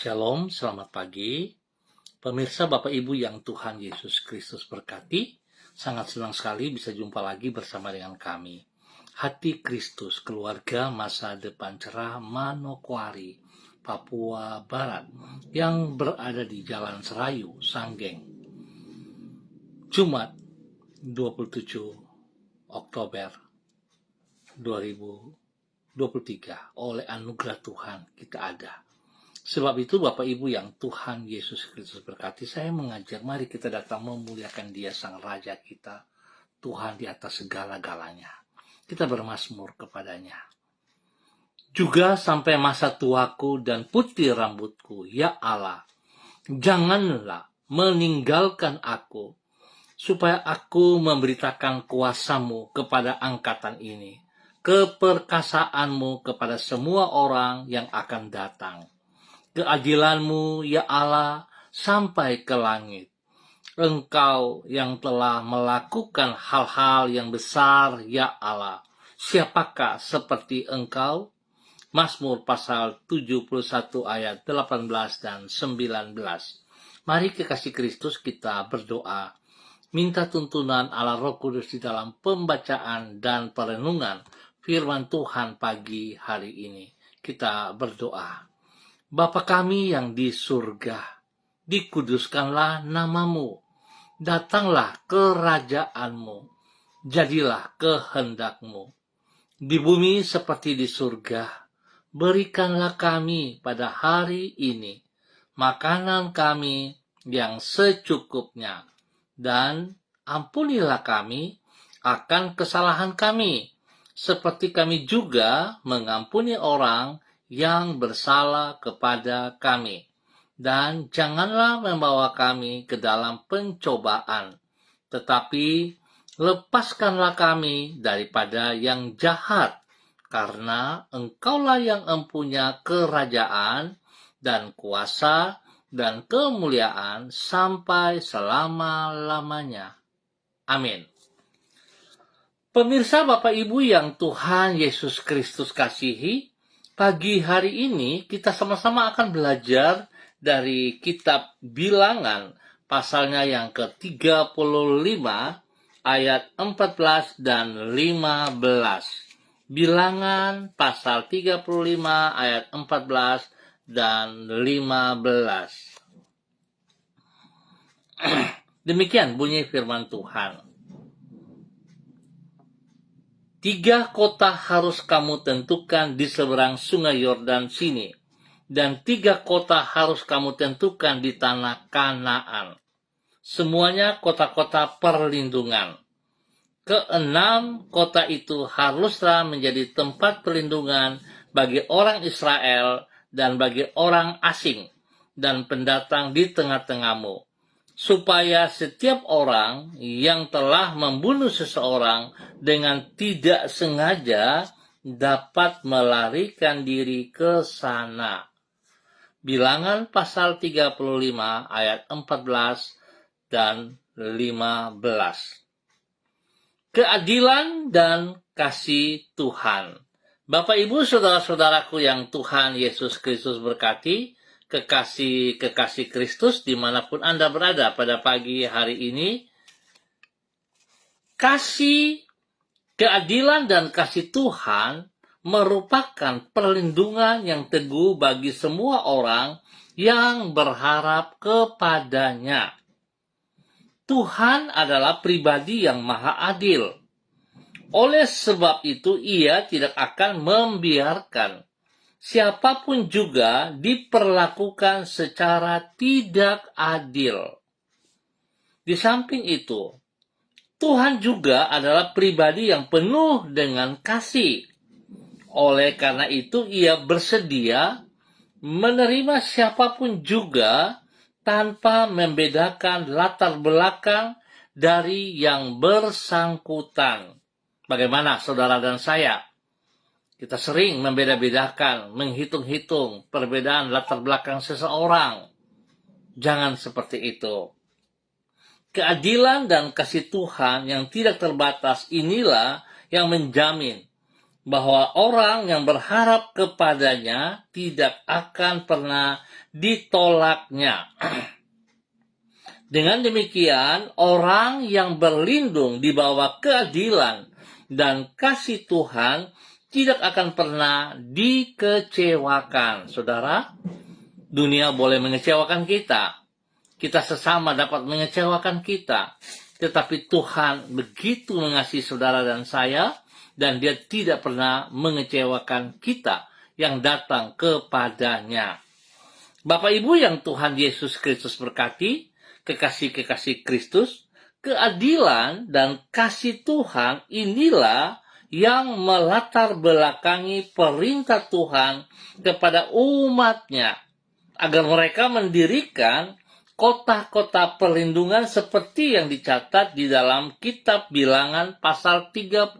Shalom, selamat pagi. Pemirsa Bapak Ibu yang Tuhan Yesus Kristus berkati, sangat senang sekali bisa jumpa lagi bersama dengan kami. Hati Kristus, Keluarga Masa Depan Cerah, Manokwari, Papua Barat, yang berada di Jalan Serayu, Sanggeng. Jumat 27 Oktober 2023, oleh anugerah Tuhan kita ada. Sebab itu Bapak Ibu yang Tuhan Yesus Kristus berkati, saya mengajar, mari kita datang memuliakan Dia Sang Raja kita, Tuhan di atas segala-galanya. Kita bermazmur kepadanya. Juga sampai masa tuaku dan putih rambutku, ya Allah, janganlah meninggalkan aku, supaya aku memberitakan kuasa-Mu kepada angkatan ini, keperkasaanmu kepada semua orang yang akan datang. Keadilan-Mu, ya Allah, sampai ke langit. Engkau yang telah melakukan hal-hal yang besar, ya Allah. Siapakah seperti Engkau? Mazmur pasal 71 ayat 18 dan 19. Mari kekasih Kristus kita berdoa. Minta tuntunan Allah Roh Kudus di dalam pembacaan dan perenungan firman Tuhan pagi hari ini. Kita berdoa. Bapa kami yang di surga, dikuduskanlah nama-Mu, datanglah kerajaan-Mu, jadilah kehendak-Mu. Di bumi seperti di surga, berikanlah kami pada hari ini makanan kami yang secukupnya, dan ampunilah kami akan kesalahan kami, seperti kami juga mengampuni orang yang bersalah kepada kami. Dan janganlah membawa kami ke dalam pencobaan, tetapi lepaskanlah kami daripada yang jahat, karena Engkaulah yang empunya kerajaan dan kuasa dan kemuliaan sampai selama-lamanya. Amin. Pemirsa Bapak Ibu yang Tuhan Yesus Kristus kasihi, pagi hari ini kita sama-sama akan belajar dari kitab Bilangan, pasalnya yang ke-35, ayat 14 dan 15. Bilangan pasal 35 ayat 14 dan 15. Demikian bunyi firman Tuhan. 3 kota harus kamu tentukan di seberang sungai Yordan sini, dan 3 kota harus kamu tentukan di tanah Kanaan. Semuanya kota-kota perlindungan. 6 kota itu haruslah menjadi tempat perlindungan bagi orang Israel dan bagi orang asing dan pendatang di tengah-tengahmu, supaya setiap orang yang telah membunuh seseorang dengan tidak sengaja dapat melarikan diri ke sana. Bilangan pasal 35 ayat 14 dan 15. Keadilan dan kasih Tuhan. Bapak Ibu saudara-saudaraku yang Tuhan Yesus Kristus berkati, kekasih Kristus dimanapun Anda berada pada pagi hari ini, keadilan dan kasih Tuhan merupakan perlindungan yang teguh bagi semua orang yang berharap kepadanya. Tuhan adalah pribadi yang maha adil. Oleh sebab itu Ia tidak akan membiarkan siapapun juga diperlakukan secara tidak adil. Di samping itu, Tuhan juga adalah pribadi yang penuh dengan kasih. Oleh karena itu, Ia bersedia menerima siapapun juga tanpa membedakan latar belakang dari yang bersangkutan. Bagaimana saudara dan saya? Kita sering membeda-bedakan, menghitung-hitung perbedaan latar belakang seseorang. Jangan seperti itu. Keadilan dan kasih Tuhan yang tidak terbatas inilah yang menjamin bahwa orang yang berharap kepadanya tidak akan pernah ditolaknya. Dengan demikian, orang yang berlindung di bawah keadilan dan kasih Tuhan tidak akan pernah dikecewakan. Saudara, dunia boleh mengecewakan kita. Kita sesama dapat mengecewakan kita. Tetapi Tuhan begitu mengasihi saudara dan saya, dan Dia tidak pernah mengecewakan kita yang datang kepadanya. Bapak Ibu yang Tuhan Yesus Kristus berkati, kekasih-kekasih Kristus, keadilan dan kasih Tuhan inilah yang melatar belakangi perintah Tuhan kepada umatnya, agar mereka mendirikan kota-kota perlindungan seperti yang dicatat di dalam kitab Bilangan pasal 35.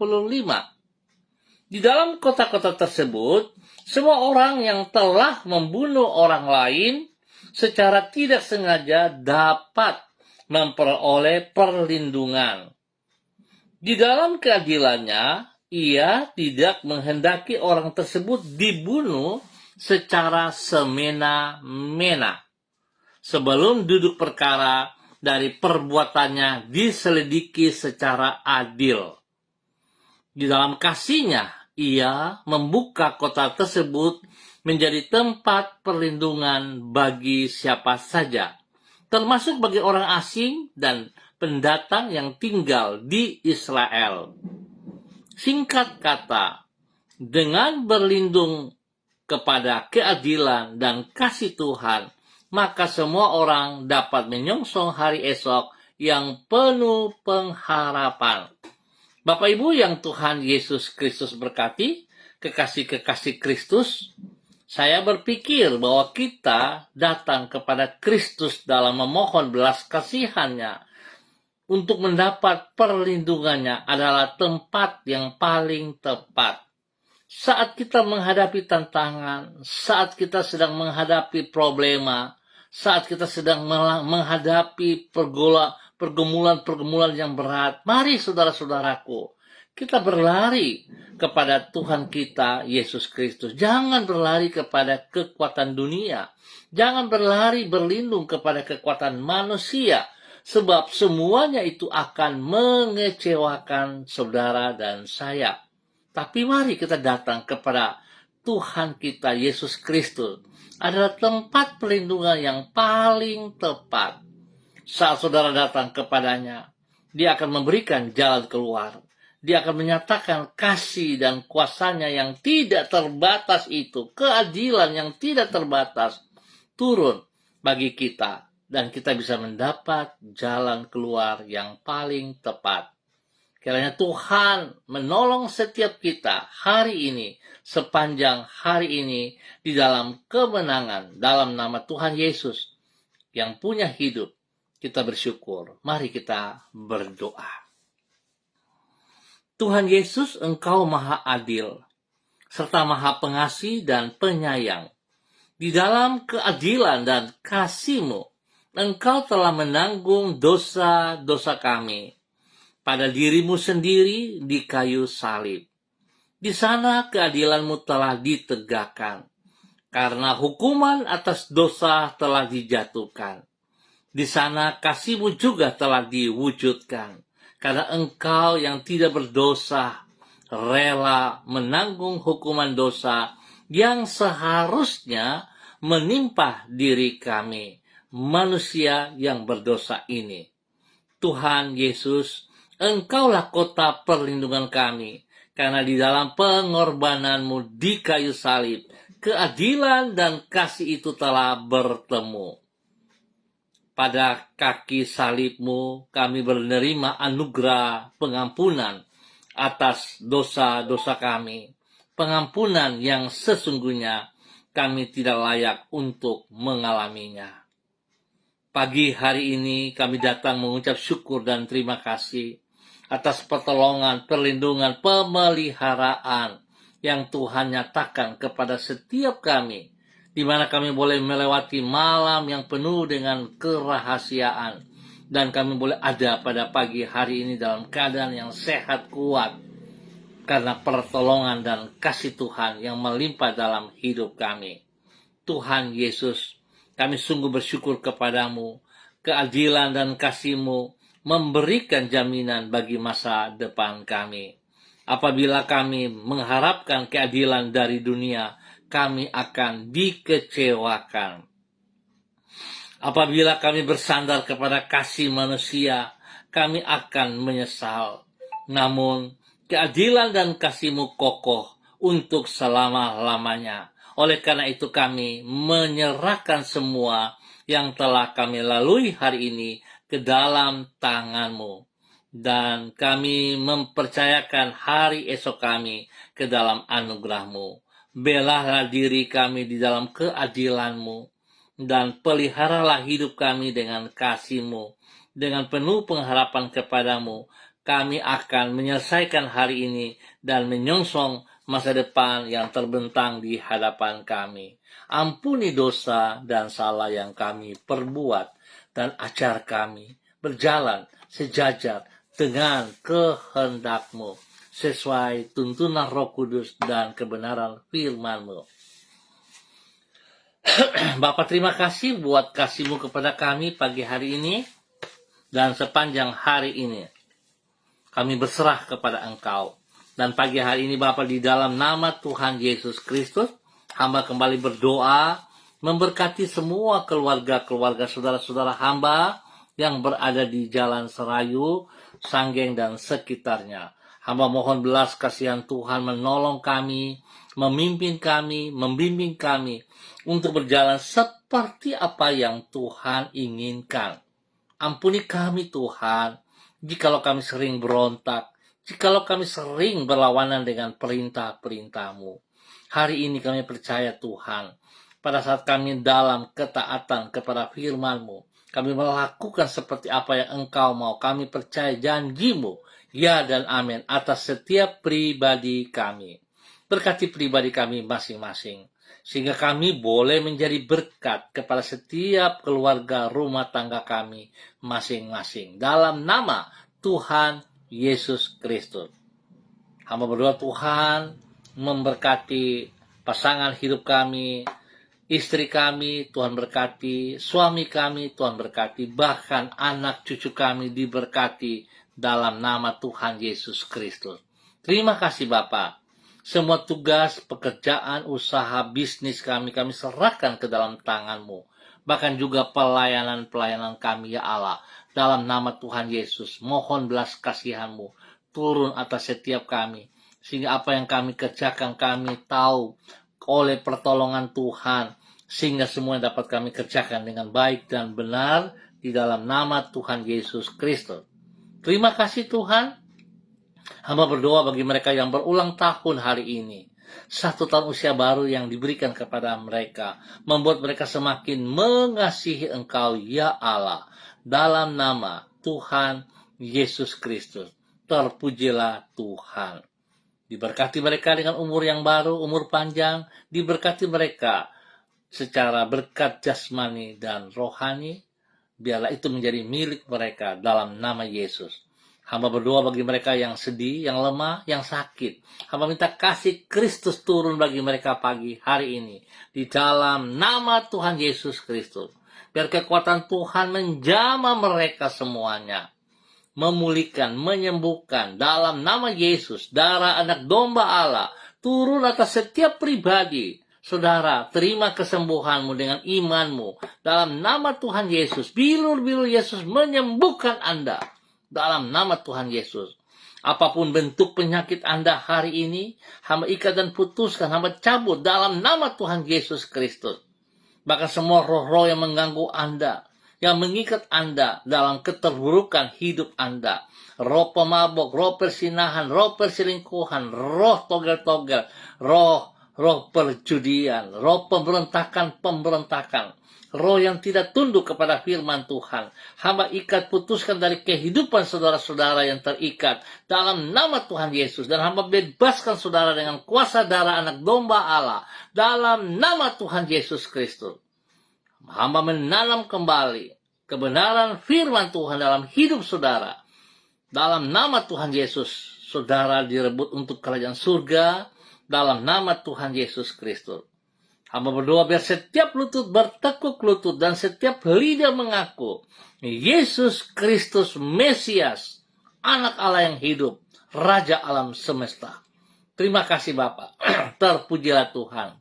Di dalam kota-kota tersebut, semua orang yang telah membunuh orang lain secara tidak sengaja dapat memperoleh perlindungan. Di dalam keadilannya, ia tidak menghendaki orang tersebut dibunuh secara semena-mena. Sebelum duduk perkara dari perbuatannya diselidiki secara adil. Di dalam kasihnya, ia membuka kota tersebut menjadi tempat perlindungan bagi siapa saja, termasuk bagi orang asing dan pendatang yang tinggal di Israel. Singkat kata, dengan berlindung kepada keadilan dan kasih Tuhan, maka semua orang dapat menyongsong hari esok yang penuh pengharapan. Bapak Ibu yang Tuhan Yesus Kristus berkati, kekasih-kekasih Kristus, saya berpikir bahwa kita datang kepada Kristus dalam memohon belas kasihannya untuk mendapat perlindungannya adalah tempat yang paling tepat. Saat kita menghadapi tantangan, saat kita sedang menghadapi problema, saat kita sedang menghadapi pergumulan-pergumulan yang berat, mari saudara-saudaraku, kita berlari kepada Tuhan kita, Yesus Kristus. Jangan berlari kepada kekuatan dunia. Jangan berlari berlindung kepada kekuatan manusia. Sebab semuanya itu akan mengecewakan saudara dan saya. Tapi mari kita datang kepada Tuhan kita, Yesus Kristus. Adalah tempat perlindungan yang paling tepat. Saat saudara datang kepadanya, Dia akan memberikan jalan keluar. Dia akan menyatakan kasih dan kuasanya yang tidak terbatas itu, keadilan yang tidak terbatas, turun bagi kita. Dan kita bisa mendapat jalan keluar yang paling tepat. Kiranya Tuhan menolong setiap kita hari ini, sepanjang hari ini, di dalam kemenangan, dalam nama Tuhan Yesus yang punya hidup. Kita bersyukur. Mari kita berdoa. Tuhan Yesus, Engkau Maha Adil, serta Maha Pengasih dan Penyayang. Di dalam keadilan dan kasih-Mu, Engkau telah menanggung dosa-dosa kami pada diri-Mu sendiri di kayu salib. Di sana keadilan-Mu telah ditegakkan, karena hukuman atas dosa telah dijatuhkan. Di sana kasih-Mu juga telah diwujudkan, karena Engkau yang tidak berdosa rela menanggung hukuman dosa yang seharusnya menimpa diri kami, manusia yang berdosa ini. Tuhan Yesus, Engkaulah kota perlindungan kami, karena di dalam pengorbanan-Mu di kayu salib, keadilan dan kasih itu telah bertemu. Pada kaki salib-Mu kami menerima anugerah pengampunan atas dosa-dosa kami. Pengampunan yang sesungguhnya kami tidak layak untuk mengalaminya. Pagi hari ini kami datang mengucap syukur dan terima kasih atas pertolongan, perlindungan, pemeliharaan yang Tuhan nyatakan kepada setiap kami, di mana kami boleh melewati malam yang penuh dengan kerahasiaan, dan kami boleh ada pada pagi hari ini dalam keadaan yang sehat kuat. karena pertolongan dan kasih Tuhan yang melimpah dalam hidup kami. Tuhan Yesus, kami sungguh bersyukur kepadamu. Keadilan dan kasih-Mu memberikan jaminan bagi masa depan kami. Apabila kami mengharapkan keadilan dari dunia, kami akan dikecewakan. Apabila kami bersandar kepada kasih manusia, kami akan menyesal. Namun, keadilan dan kasih-Mu kokoh untuk selama-lamanya. Oleh karena itu kami menyerahkan semua yang telah kami lalui hari ini ke dalam tangan-Mu. Dan kami mempercayakan hari esok kami ke dalam anugerah-Mu. Belalah diri kami di dalam keadilan-Mu. Dan peliharalah hidup kami dengan kasih-Mu. Dengan penuh pengharapan kepadamu, kami akan menyelesaikan hari ini dan menyongsong masa depan yang terbentang di hadapan kami. Ampuni dosa dan salah yang kami perbuat, dan ajar kami berjalan sejajar dengan kehendak-Mu, sesuai tuntunan Roh Kudus dan kebenaran firman-Mu. Bapa, terima kasih buat kasih-Mu kepada kami pagi hari ini dan sepanjang hari ini. Kami berserah kepada Engkau. Dan pagi hari ini Bapa, di dalam nama Tuhan Yesus Kristus, hamba kembali berdoa memberkati semua keluarga-keluarga saudara-saudara hamba yang berada di Jalan Serayu, Sanggeng, dan sekitarnya. Hamba mohon belas kasihan Tuhan menolong kami, memimpin kami, membimbing kami untuk berjalan seperti apa yang Tuhan inginkan. Ampuni kami Tuhan, jikalau kami sering berontak, jikalau kami sering berlawanan dengan perintah-perintah-Mu. Hari ini kami percaya Tuhan, pada saat kami dalam ketaatan kepada firman-Mu, kami melakukan seperti apa yang Engkau mau. Kami percaya janji-Mu, ya dan amin, atas setiap pribadi kami. Berkati pribadi kami masing-masing, sehingga kami boleh menjadi berkat kepada setiap keluarga rumah tangga kami masing-masing. Dalam nama Tuhan Yesus Kristus. Hamba berdoa Tuhan memberkati pasangan hidup kami, istri kami, Tuhan berkati, suami kami, Tuhan berkati, bahkan anak cucu kami diberkati dalam nama Tuhan Yesus Kristus. Terima kasih Bapak. Semua tugas, pekerjaan, usaha, bisnis kami serahkan ke dalam tangan-Mu. Bahkan juga pelayanan-pelayanan kami ya Allah. Dalam nama Tuhan Yesus, mohon belas kasihan-Mu turun atas setiap kami. Sehingga apa yang kami kerjakan kami tahu oleh pertolongan Tuhan. Sehingga semua dapat kami kerjakan dengan baik dan benar di dalam nama Tuhan Yesus Kristus. Terima kasih Tuhan. Hamba berdoa bagi mereka yang berulang tahun hari ini. 1 tahun usia baru yang diberikan kepada mereka. Membuat mereka semakin mengasihi Engkau ya Allah. Dalam nama Tuhan Yesus Kristus. Terpujilah Tuhan. Diberkati mereka dengan umur yang baru, umur panjang. Diberkati mereka secara berkat jasmani dan rohani. Biarlah itu menjadi milik mereka dalam nama Yesus. Hamba berdoa bagi mereka yang sedih, yang lemah, yang sakit. Hamba minta kasih Kristus turun bagi mereka pagi hari ini. Di dalam nama Tuhan Yesus Kristus. Biar kekuatan Tuhan menjamah mereka semuanya. Memulihkan, menyembuhkan dalam nama Yesus. Darah anak domba Allah turun atas setiap pribadi. Saudara, terima kesembuhanmu dengan imanmu. Dalam nama Tuhan Yesus. Bilur-bilur Yesus menyembuhkan Anda. Dalam nama Tuhan Yesus. Apapun bentuk penyakit Anda hari ini, hamba ikat dan putuskan, hamba cabut dalam nama Tuhan Yesus Kristus. Bahkan semua roh-roh yang mengganggu Anda, yang mengikat Anda dalam keterburukan hidup Anda. Roh pemabok, roh persinahan, roh perselingkuhan, roh togel-togel, roh perjudian, roh pemberontakan. Roh yang tidak tunduk kepada firman Tuhan. Hamba ikat putuskan dari kehidupan saudara-saudara yang terikat dalam nama Tuhan Yesus. Dan hamba bebaskan saudara dengan kuasa darah anak domba Allah. Dalam nama Tuhan Yesus Kristus. Hamba menanam kembali kebenaran firman Tuhan dalam hidup saudara. Dalam nama Tuhan Yesus. saudara direbut untuk kerajaan surga dalam nama Tuhan Yesus Kristus. Hamba berdoa biar setiap lutut bertekuk lutut dan setiap lidah mengaku Yesus Kristus Mesias, anak Allah yang hidup, Raja alam semesta. Terima kasih Bapa. Terpujilah Tuhan.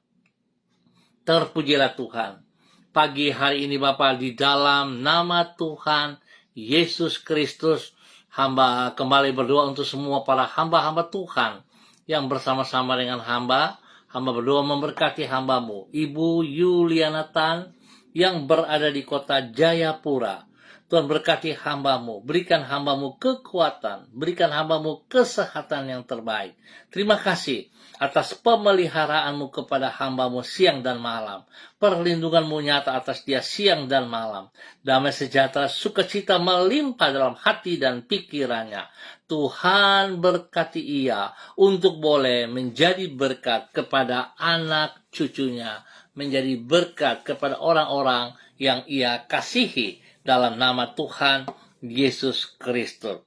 Terpujilah Tuhan. Pagi hari ini Bapa, di dalam nama Tuhan Yesus Kristus, hamba kembali berdoa untuk semua para hamba-hamba Tuhan yang bersama-sama dengan hamba. Hamba berdoa memberkati hambamu, Ibu Yuliana Tan, yang berada di kota Jayapura. Tuhan berkati hambamu, berikan hambamu kekuatan, berikan hambamu kesehatan yang terbaik. Terima kasih atas pemeliharaanmu kepada hambamu siang dan malam. Perlindunganmu nyata atas dia siang dan malam. Damai sejahtera, sukacita melimpah dalam hati dan pikirannya. Tuhan berkati ia untuk boleh menjadi berkat kepada anak cucunya, menjadi berkat kepada orang-orang yang ia kasihi dalam nama Tuhan Yesus Kristus.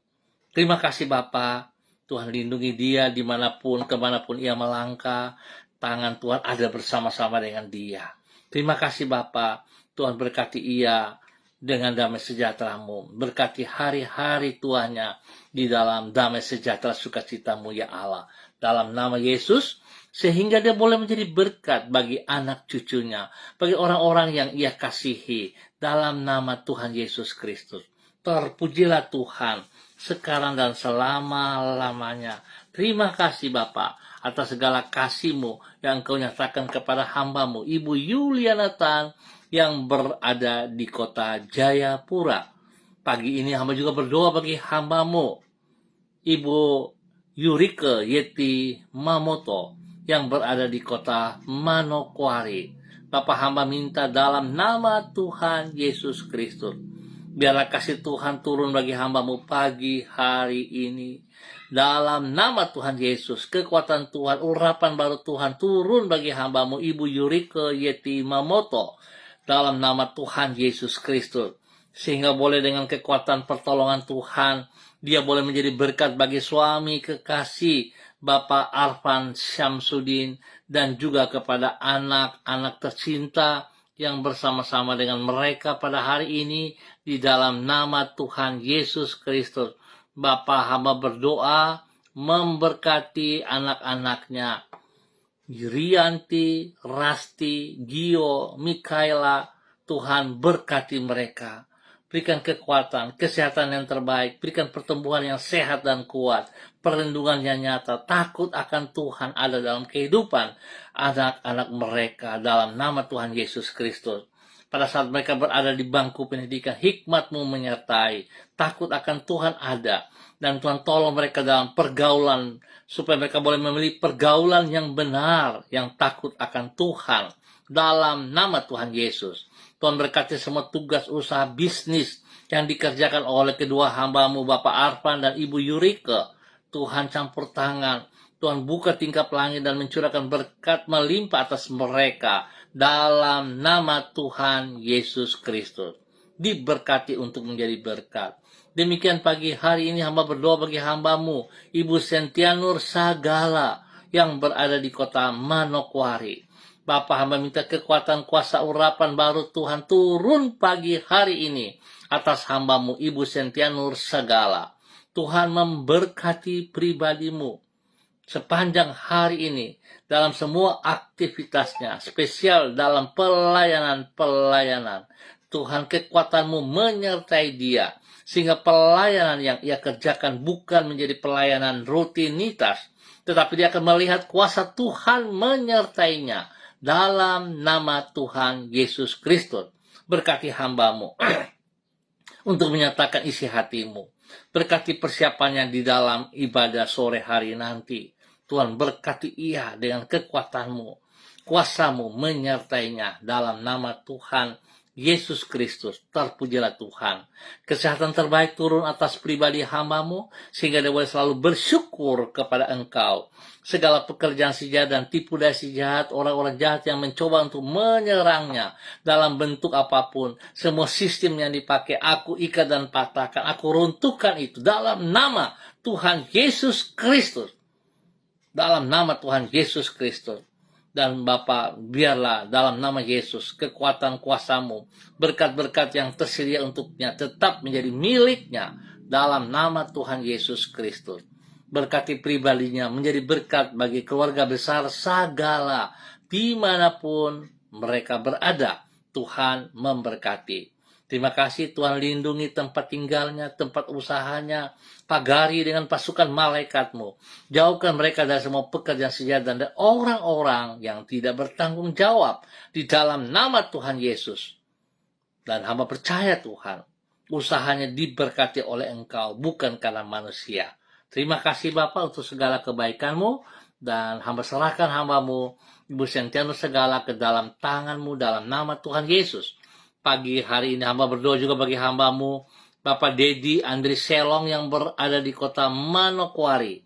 Terima kasih Bapa. Tuhan lindungi dia dimanapun, kemanapun ia melangkah. Tangan Tuhan ada bersama-sama dengan dia. Terima kasih Bapa. Tuhan berkati ia dengan damai sejahtera-Mu. Berkati hari-hari tuanya di dalam damai sejahtera sukacita-Mu ya Allah. Dalam nama Yesus, sehingga dia boleh menjadi berkat bagi anak cucunya, bagi orang-orang yang ia kasihi, dalam nama Tuhan Yesus Kristus. Terpujilah Tuhan sekarang dan selama-lamanya. Terima kasih Bapa atas segala kasih-Mu yang Engkau nyatakan kepada hamba-Mu, Ibu Yuliana Tan, yang berada di kota Jayapura. Pagi ini hamba juga berdoa bagi hamba-Mu, Ibu Yurike Yeti Mamoto, yang berada di kota Manokwari. Bapak hamba minta dalam nama Tuhan Yesus Kristus, biarlah kasih Tuhan turun bagi hamba-Mu pagi hari ini. Dalam nama Tuhan Yesus, kekuatan Tuhan, urapan baru Tuhan turun bagi hamba-Mu, Ibu Yurike Yeti Mamoto, dalam nama Tuhan Yesus Kristus. Sehingga boleh dengan kekuatan pertolongan Tuhan, dia boleh menjadi berkat bagi suami kekasih Bapak Arfan Syamsuddin, dan juga kepada anak-anak tercinta yang bersama-sama dengan mereka pada hari ini di dalam nama Tuhan Yesus Kristus. Bapak hamba berdoa memberkati anak-anaknya, Rianti, Rasti, Gio, Mikaela. Tuhan berkati mereka. Berikan kekuatan, kesehatan yang terbaik, berikan pertumbuhan yang sehat dan kuat, perlindungan yang nyata, takut akan Tuhan ada dalam kehidupan anak-anak mereka dalam nama Tuhan Yesus Kristus. Pada saat mereka berada di bangku pendidikan, hikmat-Mu menyertai, takut akan Tuhan ada, dan Tuhan tolong mereka dalam pergaulan, supaya mereka boleh memilih pergaulan yang benar, yang takut akan Tuhan, dalam nama Tuhan Yesus. Tuhan berkati semua tugas usaha bisnis yang dikerjakan oleh kedua hamba-Mu, Bapak Arfan dan Ibu Yurike. Tuhan campur tangan, Tuhan buka tingkap langit dan mencurahkan berkat melimpah atas mereka dalam nama Tuhan Yesus Kristus. Diberkati untuk menjadi berkat. Demikian pagi hari ini hamba berdoa bagi hamba-Mu, Ibu Sentianur Sagala, yang berada di kota Manokwari. Bapak hamba minta kekuatan kuasa urapan baru Tuhan turun pagi hari ini atas hamba-Mu, Ibu Sentianur Sagala. Tuhan memberkati pribadi-Mu sepanjang hari ini dalam semua aktivitasnya, spesial dalam pelayanan-pelayanan. Tuhan, kekuatan-Mu menyertai dia, sehingga pelayanan yang ia kerjakan bukan menjadi pelayanan rutinitas, tetapi dia akan melihat kuasa Tuhan menyertainya dalam nama Tuhan Yesus Kristus. Berkati hamba-Mu untuk menyatakan isi hati-Mu. Berkati persiapannya di dalam ibadah sore hari nanti. Tuhan berkati ia dengan kekuatan-Mu. Kuasa-Mu menyertainya dalam nama Tuhan Yesus Kristus. Terpujilah Tuhan. Kesehatan terbaik turun atas pribadi hamba-Mu, sehingga dia boleh selalu bersyukur kepada Engkau. Segala pekerjaan si jahat dan tipu daya si jahat, orang-orang jahat yang mencoba untuk menyerangnya dalam bentuk apapun, semua sistem yang dipakai, aku ikat dan patahkan, aku runtuhkan itu dalam nama Tuhan Yesus Kristus. Dalam nama Tuhan Yesus Kristus. Dan Bapa, biarlah dalam nama Yesus kekuatan kuasa-Mu, berkat-berkat yang tersedia untuknya tetap menjadi miliknya dalam nama Tuhan Yesus Kristus. Berkati pribadinya menjadi berkat bagi keluarga besar segala dimanapun mereka berada. Tuhan memberkati. Terima kasih Tuhan, lindungi tempat tinggalnya, tempat usahanya, pagari dengan pasukan malaikat-Mu. Jauhkan mereka dari semua pekerjaan sejahat dan orang-orang yang tidak bertanggung jawab di dalam nama Tuhan Yesus. Dan hamba percaya Tuhan, usahanya diberkati oleh Engkau, bukan karena manusia. Terima kasih Bapa untuk segala kebaikan-Mu, dan hamba serahkan hamba-Mu, Ibu Sentianus segala ke dalam tangan-Mu dalam nama Tuhan Yesus. Pagi hari ini hamba berdoa juga bagi hamba-Mu, Bapak Dedi Andri Selong yang berada di kota Manokwari.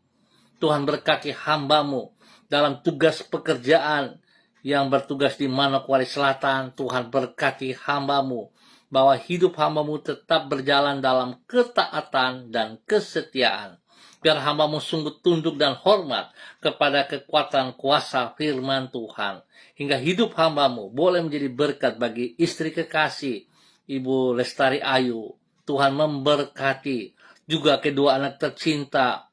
Tuhan berkati hamba-Mu dalam tugas pekerjaan yang bertugas di Manokwari Selatan. Tuhan berkati hamba-Mu, bahwa hidup hamba-Mu tetap berjalan dalam ketaatan dan kesetiaan. Biar hamba-Mu sungguh tunduk dan hormat kepada kekuatan kuasa firman Tuhan. Hingga hidup hamba-Mu boleh menjadi berkat bagi istri kekasih, Ibu Lestari Ayu. Tuhan memberkati juga kedua anak tercinta,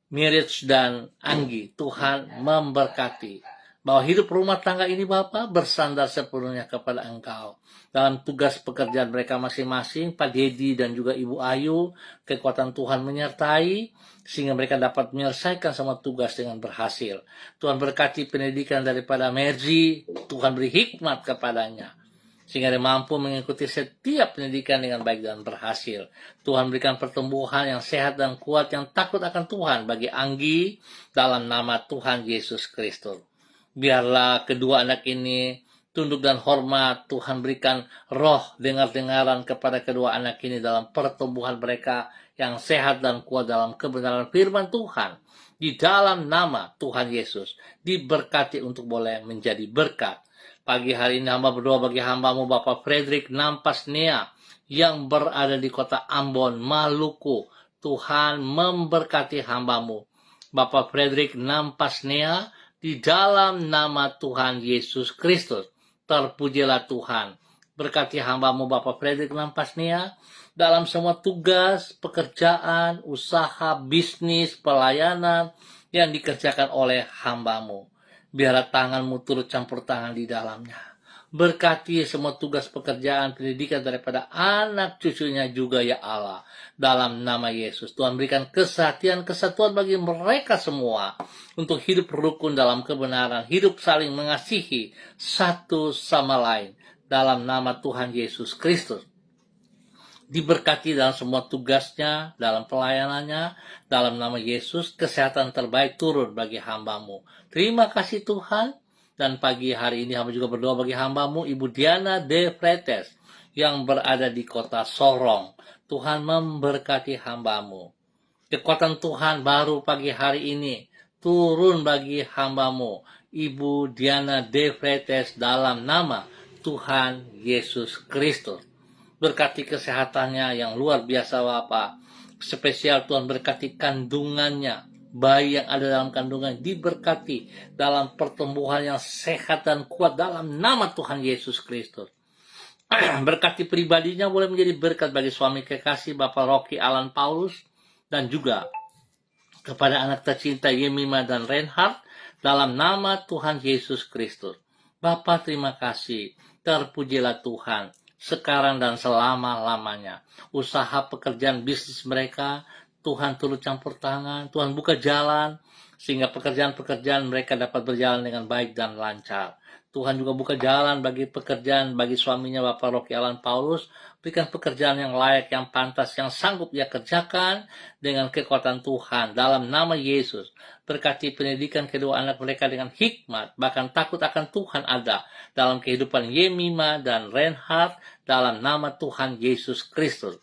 Mirich dan Anggi. Tuhan memberkati. Bahwa hidup rumah tangga ini Bapa bersandar sepenuhnya kepada Engkau. Dalam tugas pekerjaan mereka masing-masing, Pak Dedi dan juga Ibu Ayu, kekuatan Tuhan menyertai, sehingga mereka dapat menyelesaikan semua tugas dengan berhasil. Tuhan berkati pendidikan daripada Merji, Tuhan beri hikmat kepadanya, sehingga dia mampu mengikuti setiap pendidikan dengan baik dan berhasil. Tuhan berikan pertumbuhan yang sehat dan kuat yang takut akan Tuhan bagi Anggi dalam nama Tuhan Yesus Kristus. Biarlah kedua anak ini tunduk dan hormat. Tuhan berikan roh dengar-dengaran kepada kedua anak ini dalam pertumbuhan mereka yang sehat dan kuat dalam kebenaran firman Tuhan. Di dalam nama Tuhan Yesus, diberkati untuk boleh menjadi berkat. Pagi hari ini hamba berdoa bagi hamba-Mu Bapak Frederick Nampasnea yang berada di kota Ambon, Maluku. Tuhan memberkati hamba-Mu Bapak Frederick Nampasnea di dalam nama Tuhan Yesus Kristus. Terpujilah Tuhan. Berkati hamba-Mu Bapak Frederick Nampasnea dalam semua tugas, pekerjaan, usaha, bisnis, pelayanan yang dikerjakan oleh hamba-Mu. Biarlah tangan-Mu turut campur tangan di dalamnya. Berkati semua tugas pekerjaan pendidikan daripada anak cucunya juga ya Allah. Dalam nama Yesus, Tuhan berikan kesatuan bagi mereka semua untuk hidup rukun dalam kebenaran, hidup saling mengasihi satu sama lain. Dalam nama Tuhan Yesus Kristus. Diberkati dalam semua tugasnya, dalam pelayanannya, dalam nama Yesus, kesehatan terbaik turun bagi hamba-Mu. Terima kasih Tuhan. Dan pagi hari ini hamba juga berdoa bagi hamba-Mu Ibu Diana De Fretes yang berada di kota Sorong. Tuhan memberkati hamba-Mu. Kekuatan Tuhan baru pagi hari ini turun bagi hamba-Mu Ibu Diana De Fretes dalam nama Tuhan Yesus Kristus. Berkati kesehatannya yang luar biasa Bapak. Spesial Tuhan berkati kandungannya. Bayi yang ada dalam kandungan diberkati dalam pertumbuhan yang sehat dan kuat dalam nama Tuhan Yesus Kristus. Berkati pribadinya boleh menjadi berkat bagi suami kekasih Bapak Rocky Alan Paulus dan juga kepada anak tercinta Yemima dan Reinhard dalam nama Tuhan Yesus Kristus. Bapak terima kasih, terpujilah Tuhan sekarang dan selama-lamanya. Usaha pekerjaan bisnis mereka Tuhan turut campur tangan, Tuhan buka jalan, sehingga pekerjaan-pekerjaan mereka dapat berjalan dengan baik dan lancar. Tuhan juga buka jalan bagi pekerjaan, bagi suaminya Bapak Rocky Alan Paulus, berikan pekerjaan yang layak, yang pantas, yang sanggup dia kerjakan dengan kekuatan Tuhan. Dalam nama Yesus, berkati pendidikan kedua anak mereka dengan hikmat, bahkan takut akan Tuhan ada dalam kehidupan Yemima dan Reinhard, dalam nama Tuhan Yesus Kristus.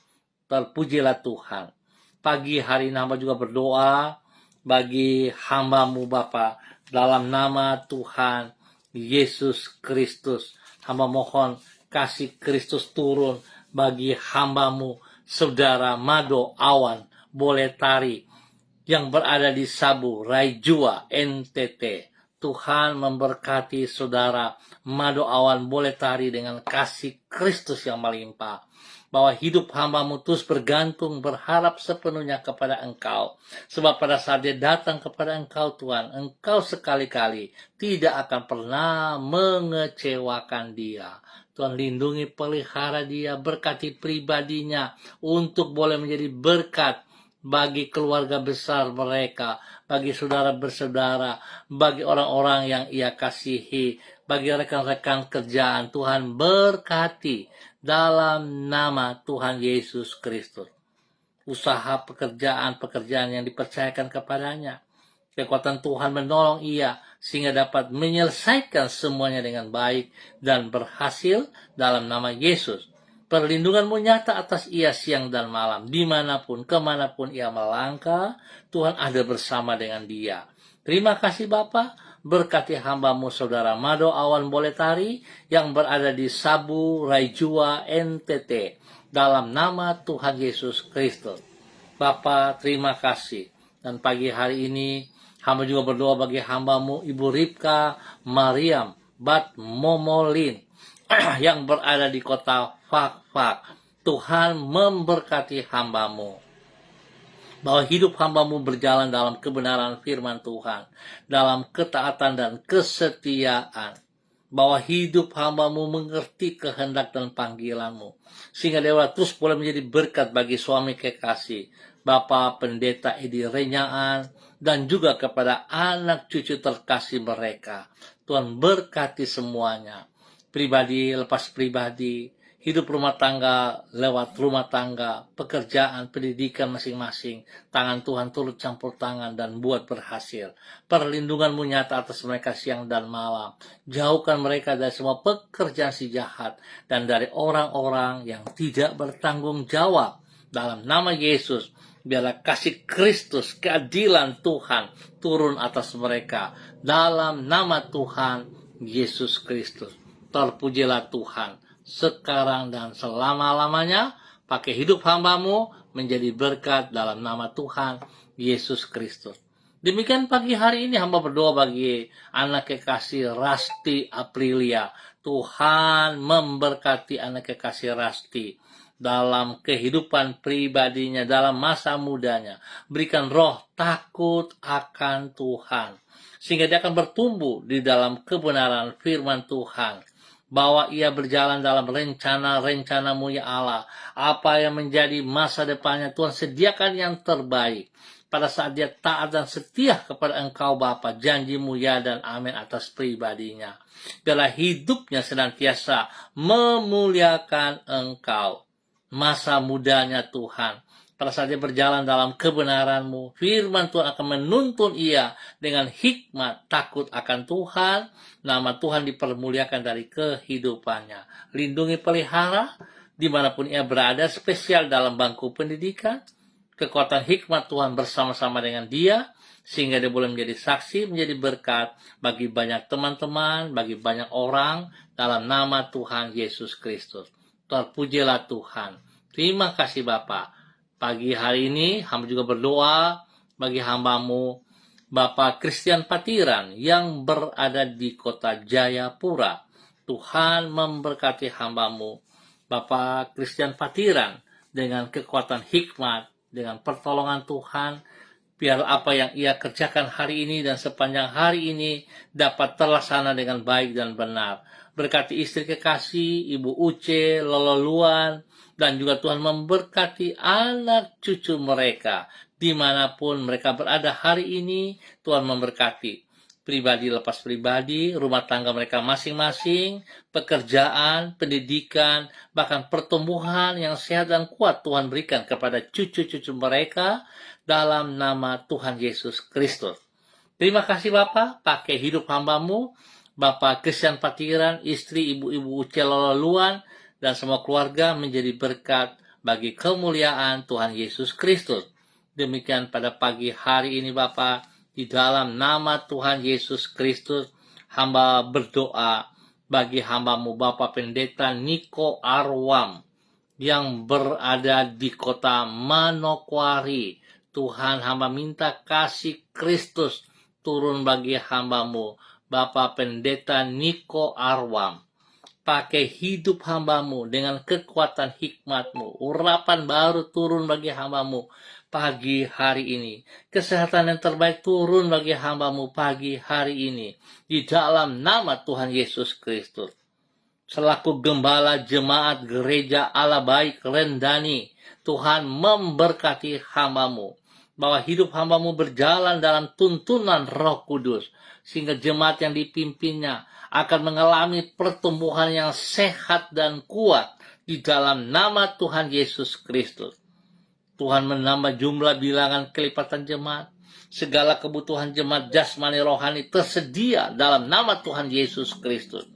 Terpujilah Tuhan. Pagi hari ini hamba juga berdoa bagi hamba-Mu Bapa dalam nama Tuhan Yesus Kristus. Hamba mohon kasih Kristus turun bagi hamba-Mu Saudara Mado Awan Boletari yang berada di Sabu, Raijua, NTT. Tuhan memberkati saudara Mado Awan Boletari dengan kasih Kristus yang melimpah. Bahwa hidup hamba-Mu terus bergantung, berharap sepenuhnya kepada Engkau. Sebab pada saat dia datang kepada Engkau Tuhan, Engkau sekali-kali tidak akan pernah mengecewakan dia. Tuhan lindungi, pelihara dia, berkati pribadinya untuk boleh menjadi berkat bagi keluarga besar mereka, bagi saudara bersaudara, bagi orang-orang yang ia kasihi, bagi rekan-rekan kerjaan. Tuhan berkati dalam nama Tuhan Yesus Kristus. Usaha pekerjaan yang dipercayakan kepadanya. Kekuatan Tuhan menolong ia sehingga dapat menyelesaikan semuanya dengan baik dan berhasil dalam nama Yesus. Perlindungan-Mu nyata atas ia siang dan malam. Dimanapun, kemanapun ia melangkah, Tuhan ada bersama dengan dia. Terima kasih Bapa. Berkati hamba-Mu saudara Mado Awan Boletari yang berada di Sabu, Raijua, NTT. Dalam nama Tuhan Yesus Kristus. Bapa, terima kasih. Dan pagi hari ini, hamba juga berdoa bagi hamba-Mu Ibu Ripka Mariam Bat Momolin yang berada di kota Fakfak. Tuhan memberkati hamba-Mu. Bahwa hidup hamba-Mu berjalan dalam kebenaran firman Tuhan, dalam ketaatan dan kesetiaan. Bahwa hidup hamba-Mu mengerti kehendak dan panggilan-Mu. Sehingga Dewa terus boleh menjadi berkat bagi suami kekasih, Bapak Pendeta Edi Renyaan, dan juga kepada anak cucu terkasih mereka. Tuhan berkati semuanya. Pribadi lepas pribadi, hidup rumah tangga lewat rumah tangga, pekerjaan, pendidikan masing-masing. Tangan Tuhan turut campur tangan dan buat berhasil. Perlindungan-Mu nyata atas mereka siang dan malam. Jauhkan mereka dari semua pekerjaan si jahat dan dari orang-orang yang tidak bertanggung jawab. Dalam nama Yesus, biarlah kasih Kristus, keadilan Tuhan turun atas mereka. Dalam nama Tuhan Yesus Kristus. Terpujilah Tuhan sekarang dan selama-lamanya. Pakai hidup hamba-Mu menjadi berkat dalam nama Tuhan Yesus Kristus. Demikian pagi hari ini hamba berdoa bagi anak kekasih Rasti Aprilia. Tuhan memberkati anak kekasih Rasti dalam kehidupan pribadinya, dalam masa mudanya. Berikan roh takut akan Tuhan, sehingga dia akan bertumbuh di dalam kebenaran firman Tuhan. Bahwa ia berjalan dalam rencana-rencana-Mu ya Allah. Apa yang menjadi masa depannya, Tuhan sediakan yang terbaik. Pada saat dia taat dan setia kepada Engkau Bapa, janji-Mu ya dan amin atas pribadinya. Biarlah hidupnya senantiasa memuliakan Engkau. Masa mudanya Tuhan, pada saat dia berjalan dalam kebenaran-Mu, firman Tuhan akan menuntun ia dengan hikmat, takut akan Tuhan. Nama Tuhan dipermuliakan dari kehidupannya. Lindungi, pelihara dimanapun ia berada, spesial dalam bangku pendidikan. Kekuatan hikmat Tuhan bersama-sama dengan dia, sehingga dia boleh menjadi saksi, menjadi berkat bagi banyak teman-teman, bagi banyak orang, dalam nama Tuhan Yesus Kristus. Terpujilah Tuhan. Terima kasih Bapak. Pagi hari ini hamba juga berdoa bagi hamba-Mu Bapak Christian Patiran yang berada di kota Jayapura. Tuhan memberkati hamba-Mu Bapak Christian Patiran dengan kekuatan hikmat, dengan pertolongan Tuhan. Biar apa yang ia kerjakan hari ini dan sepanjang hari ini dapat terlaksana dengan baik dan benar. Berkati istri kekasih, Ibu Uce, Lololuan, dan juga Tuhan memberkati anak cucu mereka. Dimanapun mereka berada hari ini, Tuhan memberkati. Pribadi lepas pribadi, rumah tangga mereka masing-masing, pekerjaan, pendidikan, bahkan pertumbuhan yang sehat dan kuat Tuhan berikan kepada cucu-cucu mereka dalam nama Tuhan Yesus Kristus. Terima kasih Bapak, pakai hidup hamba-Mu, Bapak Christian Patiran, istri Ibu-Ibu Uce Lololuan, dan semua keluarga menjadi berkat bagi kemuliaan Tuhan Yesus Kristus. Demikian pada pagi hari ini Bapak, di dalam nama Tuhan Yesus Kristus, hamba berdoa bagi hamba-Mu Bapak Pendeta Niko Arwam yang berada di kota Manokwari. Tuhan, hamba minta kasih Kristus turun bagi hambamu, Bapak Pendeta Niko Arwam. Pakai hidup hambamu dengan kekuatan hikmatmu. Urapan baru turun bagi hambamu pagi hari ini. Kesehatan yang terbaik turun bagi hambamu pagi hari ini. Di dalam nama Tuhan Yesus Kristus. Selaku gembala jemaat gereja Allah Baik Rendani, Tuhan memberkati hambamu. Bahwa hidup hambamu berjalan dalam tuntunan Roh Kudus. Sehingga jemaat yang dipimpinnya akan mengalami pertumbuhan yang sehat dan kuat di dalam nama Tuhan Yesus Kristus. Tuhan menambah jumlah bilangan kelipatan jemaat. Segala kebutuhan jemaat jasmani rohani tersedia dalam nama Tuhan Yesus Kristus.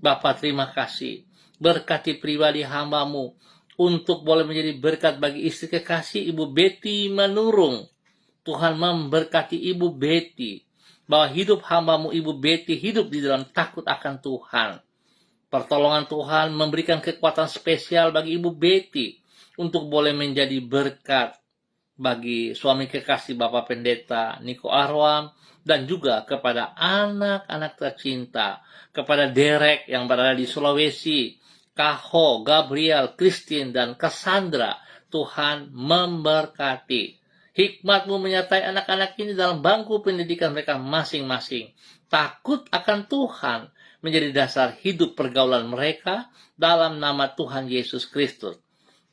Bapa, terima kasih. Berkati pribadi hambamu untuk boleh menjadi berkat bagi istri kekasih Ibu Betty Manurung. Tuhan memberkati Ibu Betty, bahwa hidup hambamu Ibu Betty hidup di dalam takut akan Tuhan. Pertolongan Tuhan memberikan kekuatan spesial bagi Ibu Betty untuk boleh menjadi berkat bagi suami kekasih Bapak Pendeta Niko Arwam, dan juga kepada anak-anak tercinta, kepada Derek yang berada di Sulawesi, Kaho, Gabriel, Christine, dan Cassandra. Tuhan memberkati. Hikmat-Mu menyertai anak-anak ini dalam bangku pendidikan mereka masing-masing. Takut akan Tuhan menjadi dasar hidup pergaulan mereka dalam nama Tuhan Yesus Kristus.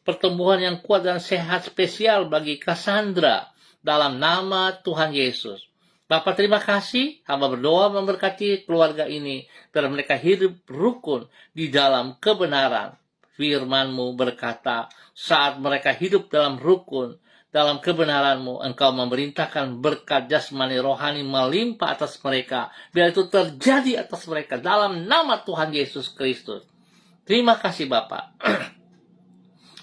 Pertumbuhan yang kuat dan sehat spesial bagi Cassandra dalam nama Tuhan Yesus. Bapak, terima kasih. Hamba berdoa memberkati keluarga ini biar mereka hidup rukun di dalam kebenaran. Firman-Mu berkata, saat mereka hidup dalam rukun, dalam kebenaran-Mu, Engkau memerintahkan berkat jasmani rohani melimpah atas mereka. Biar itu terjadi atas mereka dalam nama Tuhan Yesus Kristus. Terima kasih Bapak.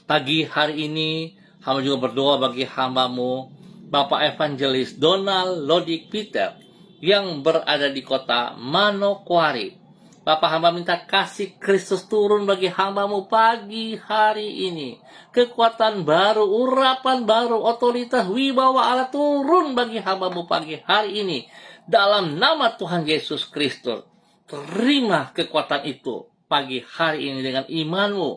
Pagi hari ini, hamba juga berdoa bagi hambamu, Bapak Evangelis Donald Lodik Peter, yang berada di kota Manokwari. Bapak, hamba minta kasih Kristus turun bagi hambamu pagi hari ini. Kekuatan baru, urapan baru, otoritas wibawa Allah turun bagi hambamu pagi hari ini. Dalam nama Tuhan Yesus Kristus. Terima kekuatan itu pagi hari ini dengan imanmu.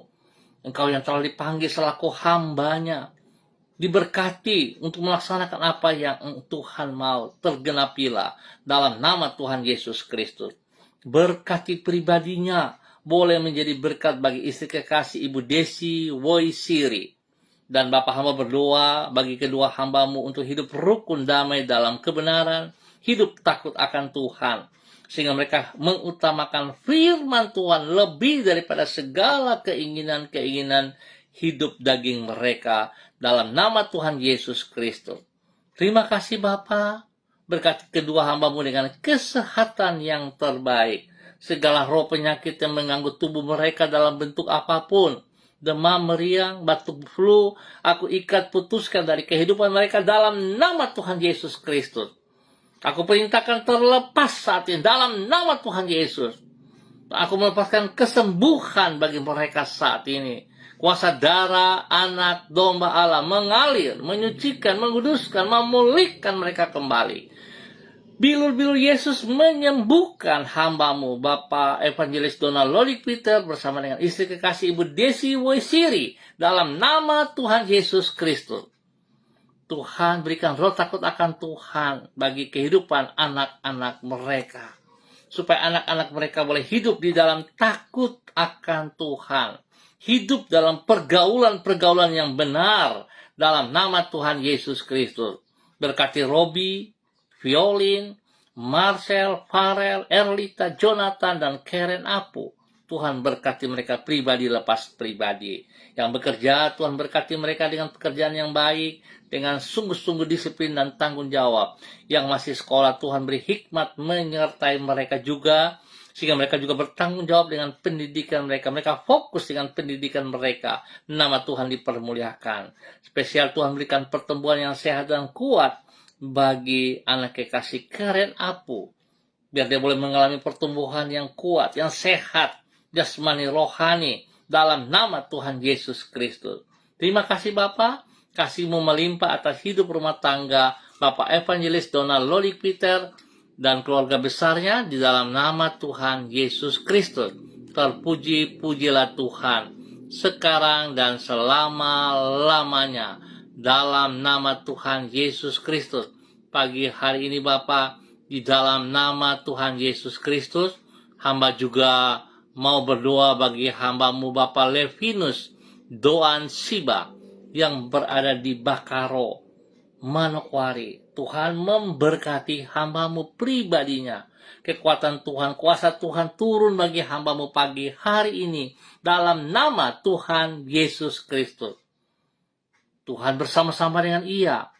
Engkau yang telah dipanggil selaku hambanya, diberkati untuk melaksanakan apa yang Tuhan mau, tergenapilah dalam nama Tuhan Yesus Kristus. Berkati pribadinya, boleh menjadi berkat bagi istri kekasih Ibu Desi Woisiri. Dan Bapak hamba berdoa bagi kedua hambamu untuk hidup rukun damai dalam kebenaran, hidup takut akan Tuhan. Sehingga mereka mengutamakan firman Tuhan lebih daripada segala keinginan-keinginan hidup daging mereka dalam nama Tuhan Yesus Kristus. Terima kasih Bapa. Berkati kedua hambamu dengan kesehatan yang terbaik. Segala roh penyakit yang mengganggu tubuh mereka dalam bentuk apapun, demam, meriang, batuk flu, aku ikat putuskan dari kehidupan mereka dalam nama Tuhan Yesus Kristus. Aku perintahkan terlepas saat ini dalam nama Tuhan Yesus. Aku melepaskan kesembuhan bagi mereka saat ini. Kuasa darah anak domba Allah mengalir, menyucikan, menguduskan, memulihkan mereka kembali. Bilur-bilur Yesus menyembuhkan hambamu, Bapak Evangelis Donald Lodik Peter bersama dengan istri kekasih Ibu Desi Woisiri dalam nama Tuhan Yesus Kristus. Tuhan berikan roh takut akan Tuhan bagi kehidupan anak-anak mereka. Supaya anak-anak mereka boleh hidup di dalam takut akan Tuhan. Hidup dalam pergaulan-pergaulan yang benar dalam nama Tuhan Yesus Kristus. Berkati Robi, Violin, Marcel, Farel, Erlita, Jonathan, dan Karen Apu. Tuhan berkati mereka pribadi lepas pribadi. Yang bekerja, Tuhan berkati mereka dengan pekerjaan yang baik, dengan sungguh-sungguh disiplin dan tanggung jawab. Yang masih sekolah, Tuhan beri hikmat menyertai mereka juga, sehingga mereka juga bertanggung jawab dengan pendidikan mereka. Mereka fokus dengan pendidikan mereka. Nama Tuhan dipermuliakan. Spesial Tuhan berikan pertumbuhan yang sehat dan kuat bagi anak kekasih Karen Apu. Biar dia boleh mengalami pertumbuhan yang kuat, yang sehat, jasmani rohani, dalam nama Tuhan Yesus Kristus. Terima kasih Bapa, kasih-Mu melimpah atas hidup rumah tangga Bapak Evangelis Donald Lolik Peter dan keluarga besarnya di dalam nama Tuhan Yesus Kristus. Terpuji-pujilah Tuhan sekarang dan selama-lamanya dalam nama Tuhan Yesus Kristus. Pagi hari ini Bapa, di dalam nama Tuhan Yesus Kristus, hamba juga mau berdoa bagi hamba-Mu Bapak Levinus Doan Siba yang berada di Bakaro, Manokwari. Tuhan memberkati hamba-Mu pribadinya. Kekuatan Tuhan, kuasa Tuhan turun bagi hamba-Mu pagi hari ini dalam nama Tuhan Yesus Kristus. Tuhan bersama-sama dengan ia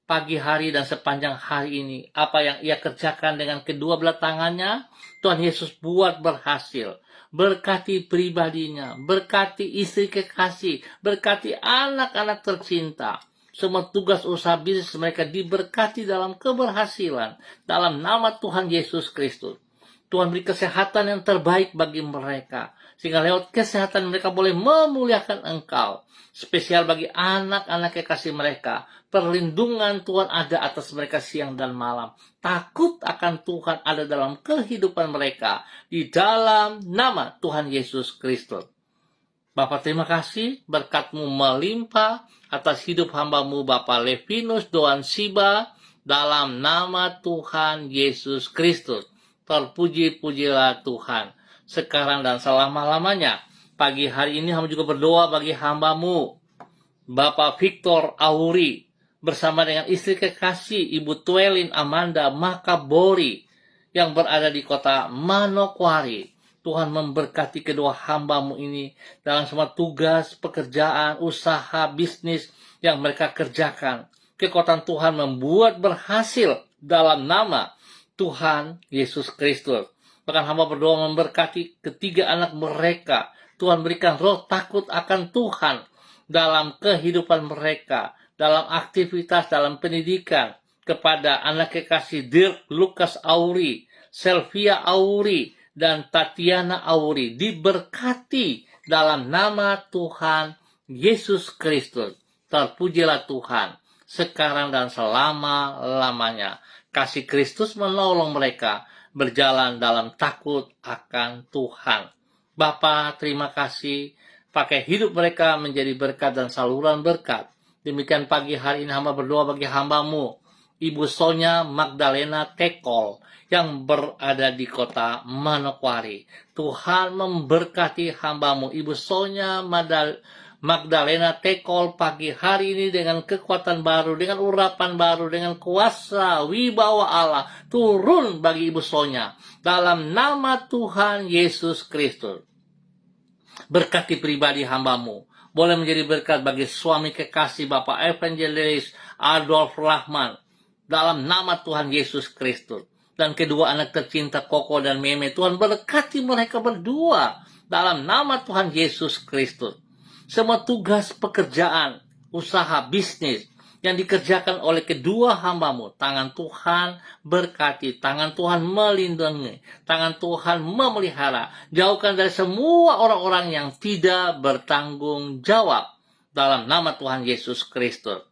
pagi hari dan sepanjang hari ini. Apa yang ia kerjakan dengan kedua belah tangannya, Tuhan Yesus buat berhasil. Berkati pribadinya, berkati istri kekasih, berkati anak-anak tercinta. Semua tugas usaha bisnis mereka diberkati dalam keberhasilan dalam nama Tuhan Yesus Kristus. Tuhan beri kesehatan yang terbaik bagi mereka, sehingga lewat kesehatan mereka boleh memuliakan Engkau. Spesial bagi anak-anak kekasih mereka, perlindungan Tuhan ada atas mereka siang dan malam. Takut akan Tuhan ada dalam kehidupan mereka di dalam nama Tuhan Yesus Kristus. Bapak terima kasih, berkat-Mu melimpah atas hidup hamba-Mu Bapak Levinus Doan Siba dalam nama Tuhan Yesus Kristus. Terpuji-pujilah Tuhan sekarang dan selama-lamanya. Pagi hari ini hamba juga berdoa bagi hamba-Mu Bapak Victor Auri bersama dengan istri kekasih Ibu Twelin Amanda Makabori yang berada di kota Manokwari. Tuhan memberkati kedua hamba-Mu ini dalam semua tugas, pekerjaan, usaha, bisnis yang mereka kerjakan. Kekuatan Tuhan membuat berhasil dalam nama Tuhan Yesus Kristus. Bahkan hamba berdoa memberkati ketiga anak mereka. Tuhan berikan roh takut akan Tuhan dalam kehidupan mereka, dalam aktivitas, dalam pendidikan. Kepada anak kekasih Dirk Lukas Auri, Selvia Auri, dan Tatiana Auri diberkati dalam nama Tuhan Yesus Kristus. Terpujilah Tuhan sekarang dan selama-lamanya. Kasih Kristus menolong mereka berjalan dalam takut akan Tuhan. Bapa, terima kasih. Pakai hidup mereka menjadi berkat dan saluran berkat. Demikian pagi hari ini hamba berdoa bagi hamba-Mu Ibu Sonya Magdalena Tekol yang berada di kota Manokwari. Tuhan memberkati hamba-Mu Ibu Sonya Magdalena Tekol pagi hari ini dengan kekuatan baru, dengan urapan baru, dengan kuasa wibawa Allah turun bagi Ibu Sonya dalam nama Tuhan Yesus Kristus. Berkati pribadi hamba-Mu, boleh menjadi berkat bagi suami kekasih Bapak Evangelis Adolf Rahman dalam nama Tuhan Yesus Kristus. Dan kedua anak tercinta Koko dan Meme, Tuhan berkati mereka berdua dalam nama Tuhan Yesus Kristus. Semua tugas pekerjaan, usaha, bisnis yang dikerjakan oleh kedua hamba-Mu, tangan Tuhan berkati, tangan Tuhan melindungi, tangan Tuhan memelihara. Jauhkan dari semua orang-orang yang tidak bertanggung jawab dalam nama Tuhan Yesus Kristus.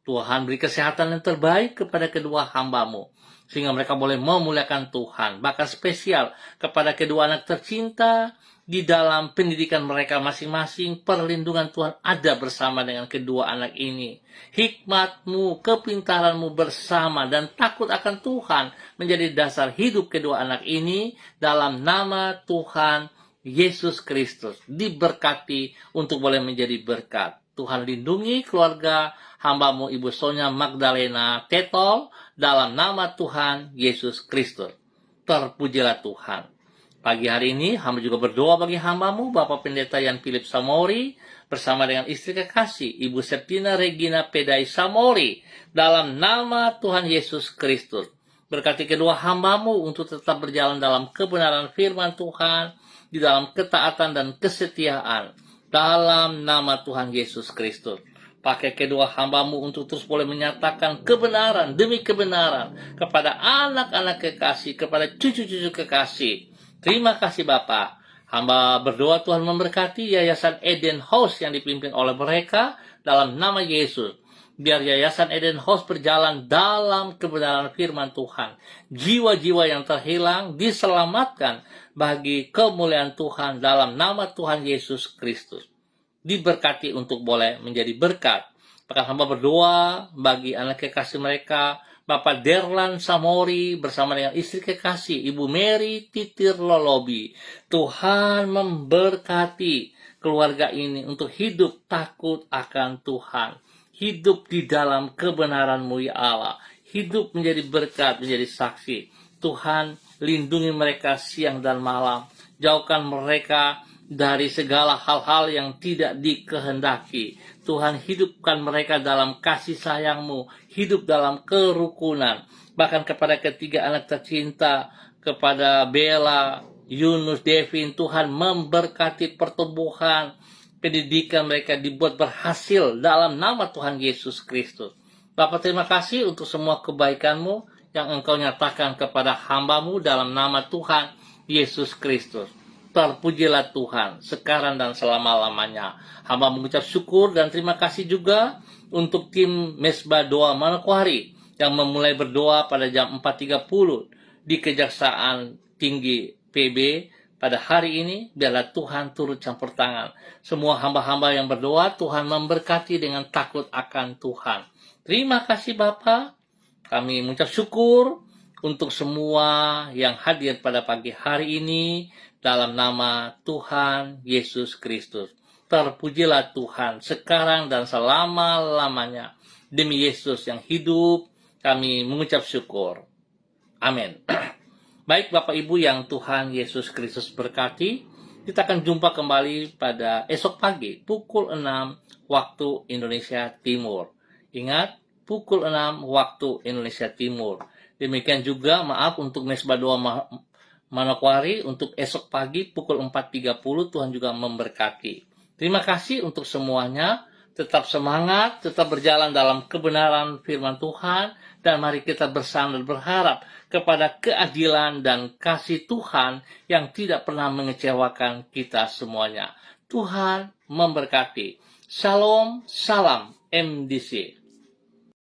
Tuhan beri kesehatan yang terbaik kepada kedua hamba-Mu, sehingga mereka boleh memuliakan Tuhan. Bahkan spesial kepada kedua anak tercinta, di dalam pendidikan mereka masing-masing, perlindungan Tuhan ada bersama dengan kedua anak ini. Hikmat-Mu, kepintaran-Mu bersama, dan takut akan Tuhan menjadi dasar hidup kedua anak ini dalam nama Tuhan Yesus Kristus. Diberkati untuk boleh menjadi berkat. Tuhan lindungi keluarga hamba-Mu Ibu Sonya Magdalena Tekol dalam nama Tuhan Yesus Kristus. Terpujilah Tuhan. Pagi hari ini hamba juga berdoa bagi hamba-Mu Bapak Pendeta Yan Philip Samori bersama dengan istri kekasih Ibu Septina Regina Pedai Samori dalam nama Tuhan Yesus Kristus. Berkati kedua hamba-Mu untuk tetap berjalan dalam kebenaran firman Tuhan, di dalam ketaatan dan kesetiaan dalam nama Tuhan Yesus Kristus. Pakai kedua hamba-Mu untuk terus boleh menyatakan kebenaran demi kebenaran kepada anak-anak kekasih, kepada cucu-cucu kekasih. Terima kasih Bapa. Hamba berdoa Tuhan memberkati Yayasan Eden House yang dipimpin oleh mereka dalam nama Yesus. Biar Yayasan Eden House berjalan dalam kebenaran firman Tuhan. Jiwa-jiwa yang terhilang diselamatkan bagi kemuliaan Tuhan dalam nama Tuhan Yesus Kristus. Diberkati untuk boleh menjadi berkat. Bahkan hamba berdoa bagi anak kekasih mereka, Bapak Derlan Samori bersama dengan istri kekasih Ibu Mary Titir Lolobi. Tuhan memberkati keluarga ini untuk hidup takut akan Tuhan. Hidup di dalam kebenaran-Mu ya Allah. Hidup menjadi berkat, menjadi saksi. Tuhan lindungi mereka siang dan malam. Jauhkan mereka dari segala hal-hal yang tidak dikehendaki. Tuhan hidupkan mereka dalam kasih sayang-Mu, hidup dalam kerukunan. Bahkan kepada ketiga anak tercinta, kepada Bella, Yunus, Devin, Tuhan memberkati pertumbuhan, pendidikan mereka dibuat berhasil dalam nama Tuhan Yesus Kristus. Bapak terima kasih untuk semua kebaikan-Mu yang Engkau nyatakan kepada hamba-Mu dalam nama Tuhan Yesus Kristus. Terpujilah Tuhan sekarang dan selama-lamanya. Hamba mengucap syukur dan terima kasih juga untuk tim Mesbah Doa Manokwari yang memulai berdoa pada jam 4.30 di Kejaksaan Tinggi PB pada hari ini. Biarlah Tuhan turut campur tangan. Semua hamba-hamba yang berdoa, Tuhan memberkati dengan takut akan Tuhan. Terima kasih Bapa. Kami mengucap syukur untuk semua yang hadir pada pagi hari ini dalam nama Tuhan Yesus Kristus. Terpujilah Tuhan sekarang dan selama-lamanya. Demi Yesus yang hidup, kami mengucap syukur. Amin. Baik Bapak Ibu yang Tuhan Yesus Kristus berkati, kita akan jumpa kembali pada esok pagi pukul 6 waktu Indonesia Timur. Ingat, pukul 6 waktu Indonesia Timur. Demikian juga maaf untuk Mesbah Doa Manokwari untuk esok pagi pukul 4.30 Tuhan juga memberkati. Terima kasih untuk semuanya. Tetap semangat, tetap berjalan dalam kebenaran firman Tuhan. Dan mari kita bersandar berharap kepada keadilan dan kasih Tuhan yang tidak pernah mengecewakan kita semuanya. Tuhan memberkati. Shalom, salam MDC.